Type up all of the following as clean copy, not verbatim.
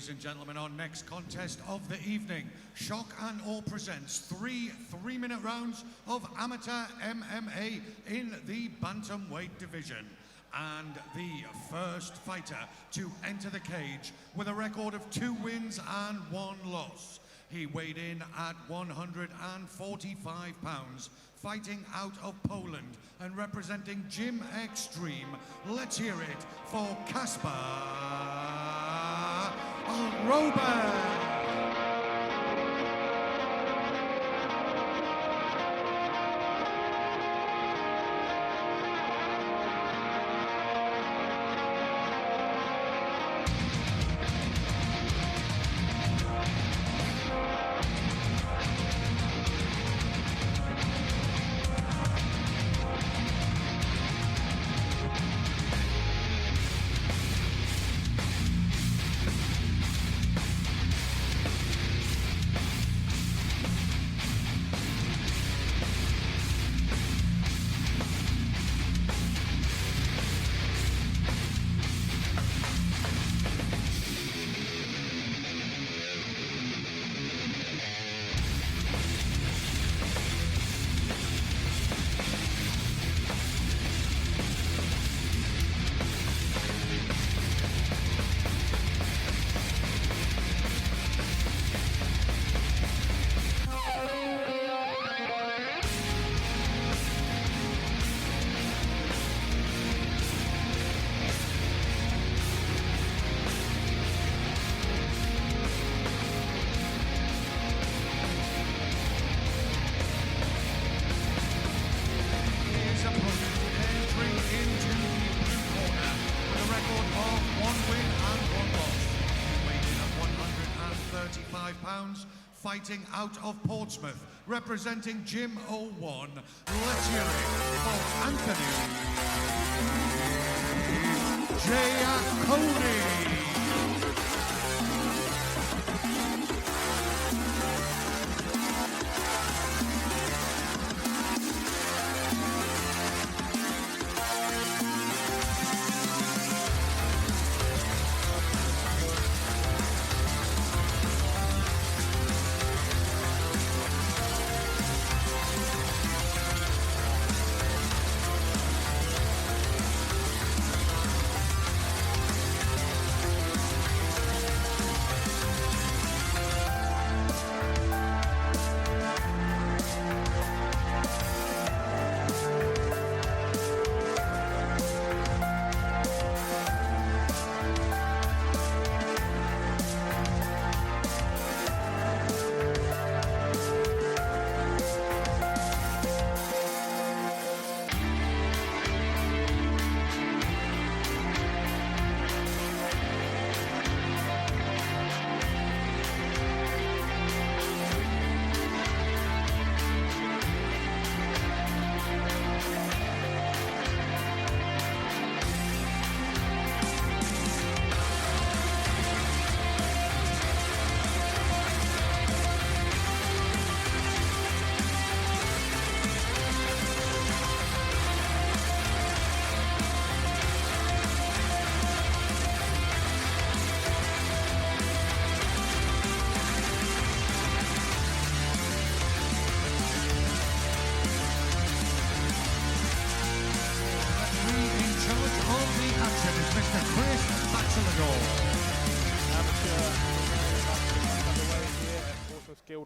Ladies and gentlemen, our next contest of the evening, Shock and Awe presents three 3-minute rounds of amateur MMA in the bantamweight division. And the first fighter to enter the cage with a record of 2 wins and 1 loss. He weighed in at 145 pounds, fighting out of Poland and representing Gym Extreme. Let's hear it for Kacper Wrobel. Fighting out of Portsmouth, representing Gym 01. Let's hear it for Anthony Jayakody.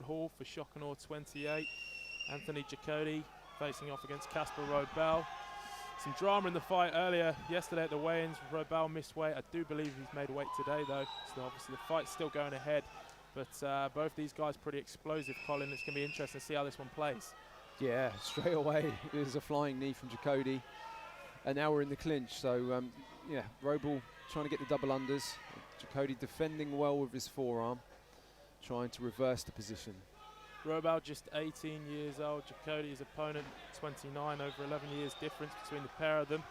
Hall for Shock and Awe 28. Anthony Jayakody facing off against Kacper Wrobel. Some drama in the fight earlier yesterday at the weigh-ins. Wrobel missed weight. I do believe he's made weight today though, so obviously the fight's still going ahead. But both these guys pretty explosive, Colin. It's going to be interesting to see how this one plays. Yeah, straight away it was a flying knee from Jayakody, and now we're in the clinch. So yeah, Wrobel trying to get the double unders. Jayakody defending well with his forearm, trying to reverse the position. Wrobel just 18 years old. Jayakody, his opponent, 29. Over 11 years difference between the pair of them.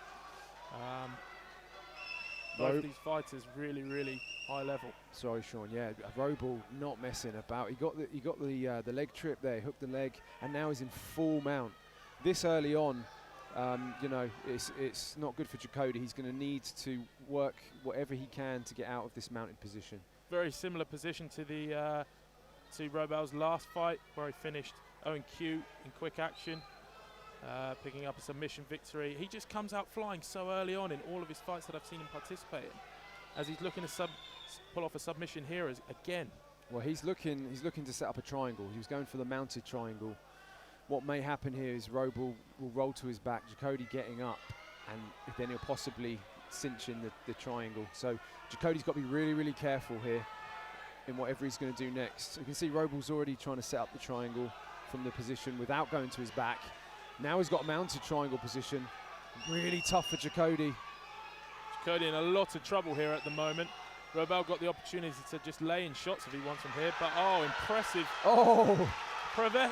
Both these fighters really, really high level. Sorry, Sean. Yeah, Wrobel not messing about. He got the leg trip there, hooked the leg, and now he's in full mount. This early on, you know, it's not good for Jayakody. He's going to need to work whatever he can to get out of this mounted position. very similar position to the to Wrobel's last fight, where he finished Owen Q in quick action, picking up a submission victory. He just comes out flying so early on in all of his fights that I've seen him participate in, as he's looking to pull off a submission here again. Well, he's looking to set up a triangle. He was going for the mounted triangle. What may happen here is Wrobel will roll to his back, Jayakody getting up, and then he'll possibly cinch in the triangle. So Jacody's got to be really, really careful here in whatever he's going to do next. You can see Wrobel's already trying to set up the triangle from the position without going to his back. Now he's got a mounted triangle position. Really tough for Jayakody. Jayakody in a lot of trouble here at the moment. Wrobel got the opportunity to just lay in shots if he wants from here, but oh, impressive. Oh!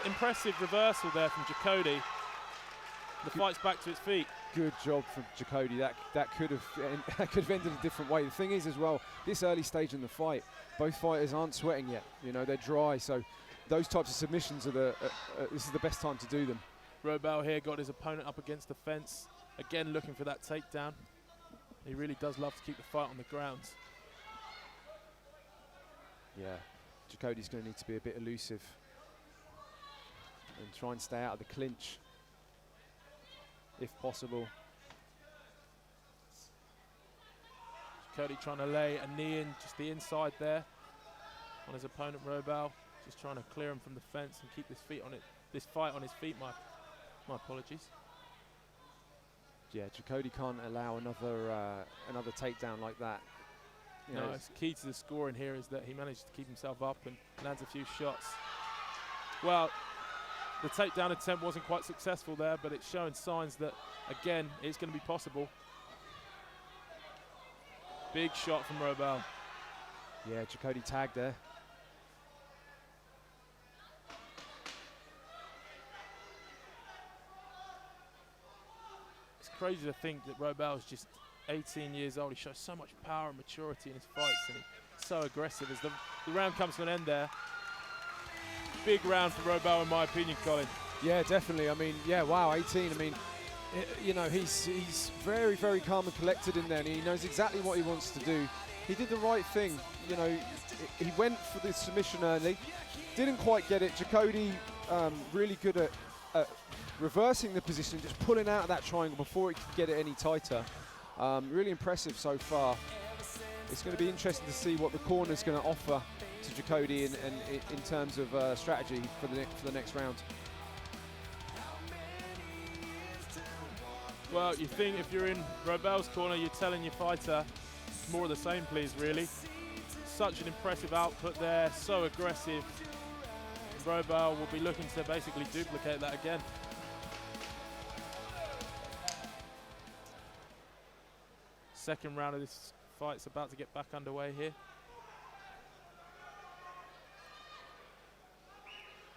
Impressive reversal there from Jayakody. The fight's back to its feet. Good job from Jayakody. That could have ended a different way. The thing is, as well, this early stage in the fight, both fighters aren't sweating yet. You know, they're dry. So those types of submissions are this is the best time to do them. Wrobel here got his opponent up against the fence, again looking for that takedown. He really does love to keep the fight on the ground. Yeah, Jacody's going to need to be a bit elusive and try and stay out of the clinch, if possible. Jayakody trying to lay a knee in just the inside there on his opponent Wrobel, just trying to clear him from the fence and keep this fight on his feet. My apologies. Yeah, Jayakody can't allow another takedown like that. No, it's key to the scoring here is that he managed to keep himself up and lands a few shots. Well, the takedown attempt wasn't quite successful there, but it's showing signs that, again, it's going to be possible. Big shot from Wrobel. Yeah, Jayakody tagged there. It's crazy to think that Wrobel is just 18 years old. He shows so much power and maturity in his fights, and he's so aggressive. As the round comes to an end there, big round for Wrobel in my opinion, Colin. Yeah, definitely. I mean, yeah, wow, 18. I mean, you know, he's very, very calm and collected in there, and he knows exactly what he wants to do. He did the right thing. You know, he went for the submission early, didn't quite get it. Jayakody really good at reversing the position, just pulling out of that triangle before he could get it any tighter. Really impressive so far. It's going to be interesting to see what the corner's going to offer to Jayakody in terms of strategy for the next round. Well, you think if you're in Wrobel's corner, you're telling your fighter more of the same, please, really. Such an impressive output there, so aggressive. Wrobel will be looking to basically duplicate that again. Second round of this fight's about to get back underway here.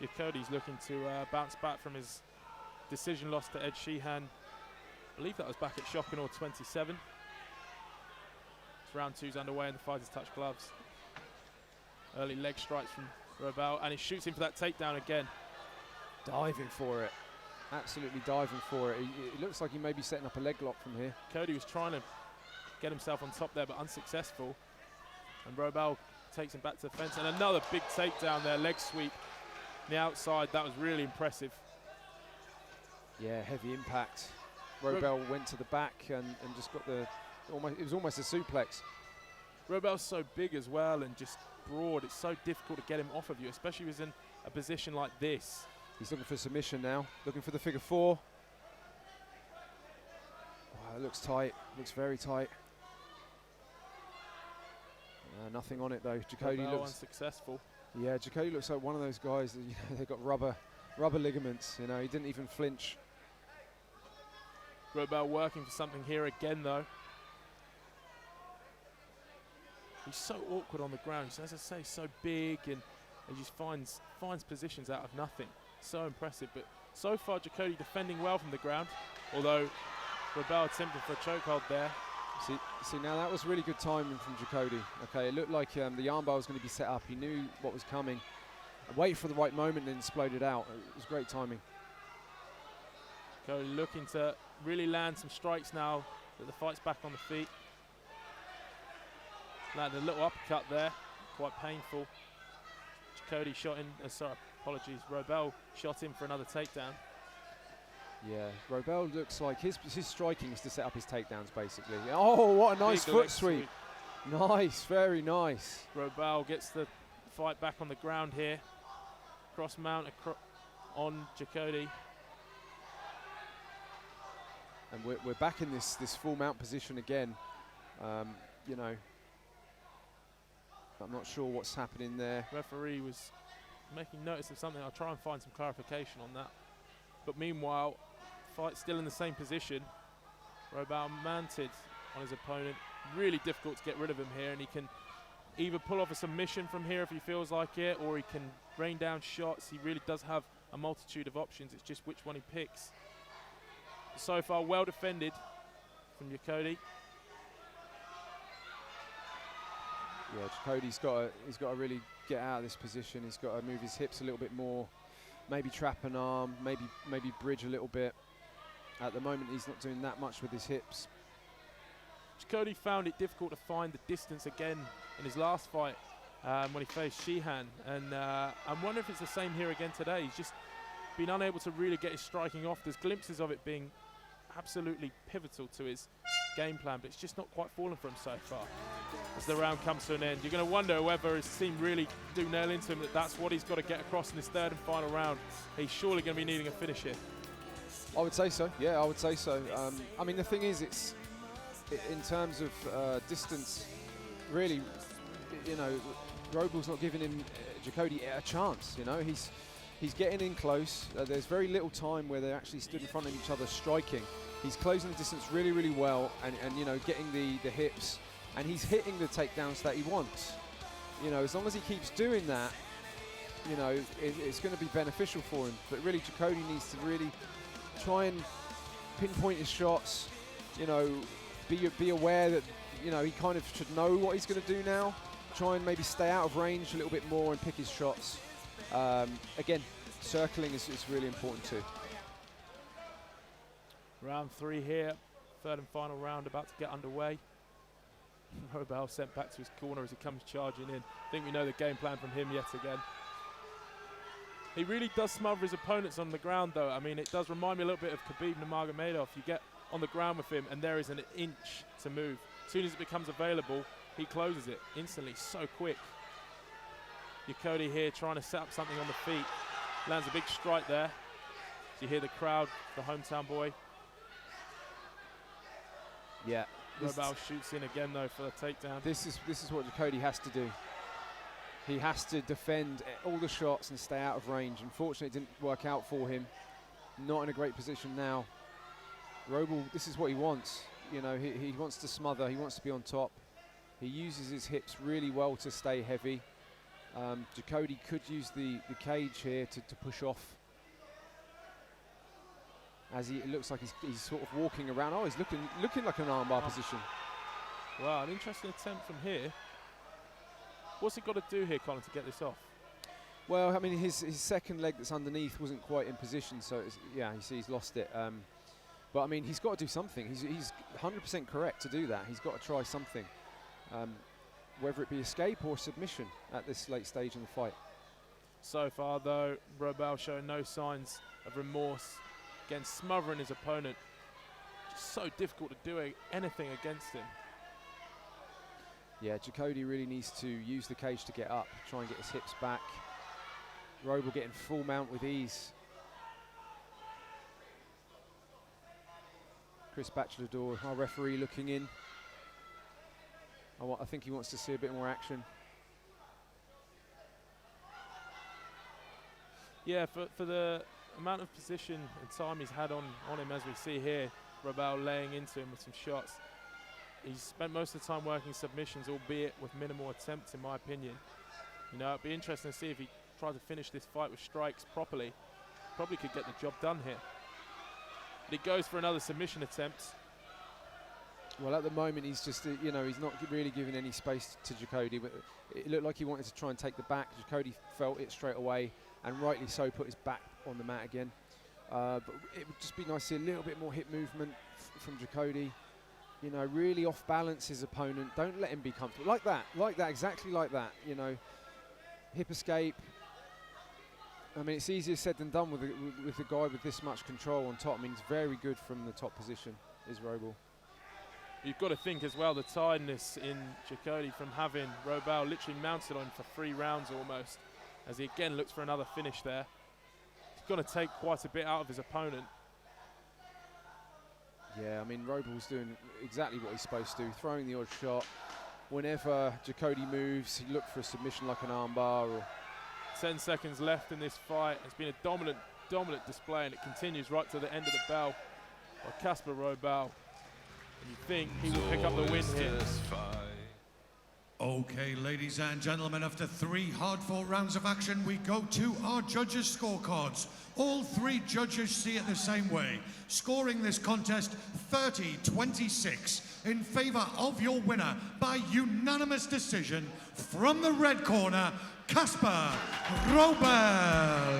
Jayakody's looking to bounce back from his decision loss to Ed Sheehan. I believe that was back at Shokanor 27. Round two's underway and the fighters touch gloves. Early leg strikes from Wrobel, and he shoots in for that takedown again. Diving for it. Absolutely diving for it. It looks like he may be setting up a leg lock from here. Cody was trying to get himself on top there, but unsuccessful. And Wrobel takes him back to the fence, and another big takedown there, leg sweep on the outside. That was really impressive. Yeah, heavy impact. Wrobel went to the back and just got it was almost a suplex. Wrobel's so big as well and just broad. It's so difficult to get him off of you, especially if he's in a position like this. He's looking for submission now, looking for the figure four. Wow, it looks tight, looks very tight. Nothing on it though. Jayakody looks unsuccessful. Yeah, Jayakody looks like one of those guys that, you know, they've got rubber ligaments. You know, he didn't even flinch. Wrobel working for something here again though. He's so awkward on the ground. He's, as I say, so big, and he just finds positions out of nothing. So impressive. But so far, Jayakody defending well from the ground, although Wrobel attempted for a chokehold there. See, now that was really good timing from Jayakody. Okay, it looked like the armbar was going to be set up. He knew what was coming. Waited for the right moment and exploded out. It was great timing. Jayakody looking to really land some strikes now that the fight's back on the feet. Landed a little uppercut there. quite painful. Jayakody shot in, apologies, Wrobel shot in for another takedown. Yeah, Wrobel looks like his striking is to set up his takedowns, basically. Oh, what a nice foot sweep. Nice, very nice. Wrobel gets the fight back on the ground here. Cross mount on Jayakody. And we're back in this full mount position again. You know, I'm not sure what's happening there. Referee was making notice of something. I'll try and find some clarification on that. But meanwhile, fight still in the same position. Wrobel mounted on his opponent. Really difficult to get rid of him here, and he can either pull off a submission from here if he feels like it, or he can rain down shots. He really does have a multitude of options. It's just which one he picks. So far, well defended from Jayakody. Yeah, Jayakody's got to really get out of this position. He's got to move his hips a little bit more, maybe trap an arm, maybe bridge a little bit. At the moment, he's not doing that much with his hips. Jayakody found it difficult to find the distance again in his last fight when he faced Sheehan, and I'm wondering if it's the same here again today. He's just been unable to really get his striking off. There's glimpses of it being absolutely pivotal to his game plan, but it's just not quite fallen for him so far. As the round comes to an end, you're going to wonder whether his team really do nail into him, that's what he's got to get across in this third and final round. He's surely going to be needing a finish here. I would say so, yeah, I would say so. I mean, the thing is, it's in terms of distance, really, you know, Wrobel's not giving him Jayakody a chance. You know, he's getting in close. There's very little time where they actually stood in front of each other striking. He's closing the distance really, really well, and you know, getting the hips, and he's hitting the takedowns that he wants. You know, as long as he keeps doing that, you know, it's going to be beneficial for him. But really, Jayakody needs to really try and pinpoint his shots. You know, be aware that, you know, he kind of should know what he's going to do now. Try and maybe stay out of range a little bit more and pick his shots. Again, circling is really important too. Round 3 here, third and final round about to get underway. Wrobel sent back to his corner as he comes charging in. I think we know the game plan from him yet again. He really does smother his opponents on the ground though. I mean, it does remind me a little bit of Khabib Nurmagomedov. You get on the ground with him and there is an inch to move. As soon as it becomes available, he closes it instantly, so quick. Jayakody here trying to set up something on the feet. Lands a big strike there. So you hear the crowd, the hometown boy. Yeah. Wrobel shoots in again though for the takedown. This is what Jayakody has to do. He has to defend all the shots and stay out of range. Unfortunately, it didn't work out for him. Not in a great position now. Wrobel, this is what he wants. You know, he wants to smother. He wants to be on top. He uses his hips really well to stay heavy. Jayakody could use the cage here to push off. As it looks like he's sort of walking around. Oh, he's looking like an armbar position. Wow, an interesting attempt from here. What's he got to do here, Colin, to get this off? Well, I mean, his second leg that's underneath wasn't quite in position, so yeah, you see he's lost it. But I mean, he's got to do something. He's 100% correct to do that. He's got to try something, whether it be escape or submission at this late stage in the fight. So far, though, Wrobel showing no signs of remorse. Again, smothering his opponent. Just so difficult to do anything against him. Yeah, Jayakody really needs to use the cage to get up, try and get his hips back. Wrobel getting full mount with ease. Chris Bachelor-Dor, our referee, looking in. I think he wants to see a bit more action. Yeah, for the amount of position and time he's had on him, as we see here, Wrobel laying into him with some shots. He's spent most of the time working submissions, albeit with minimal attempts, in my opinion. You know, it'd be interesting to see if he tried to finish this fight with strikes properly. Probably could get the job done here. But he goes for another submission attempt. Well, at the moment, he's just, you know, he's not really giving any space to Jayakody, but it looked like he wanted to try and take the back. Jayakody felt it straight away, and rightly so, put his back on the mat again. But it would just be nice to see a little bit more hip movement from Jayakody. you know, really off balance his opponent. Don't let him be comfortable. Like that, exactly like that, you know. Hip escape. I mean, it's easier said than done with the guy with this much control on top. I mean, he's very good from the top position, is Wrobel. You've got to think as well the tiredness in Jayakody from having Wrobel literally mounted on for 3 rounds almost, as he again looks for another finish there. He's got to take quite a bit out of his opponent. Yeah, I mean, Wrobel's doing exactly what he's supposed to, throwing the odd shot. Whenever Jayakody moves, he look for a submission like an armbar. Or 10 seconds left in this fight. It's been a dominant display, and it continues right to the end of the bell by Kacper Wrobel. And you think he will pick up the win here. Okay, ladies and gentlemen, after 3 hard-fought rounds of action, we go to our judges' scorecards. All 3 judges see it the same way, scoring this contest 30-26 in favor of your winner by unanimous decision from the red corner, Kacper Wrobel.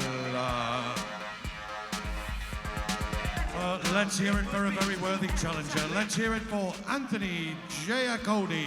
Let's hear it for a very worthy challenger. Let's hear it for Anthony Jayakody.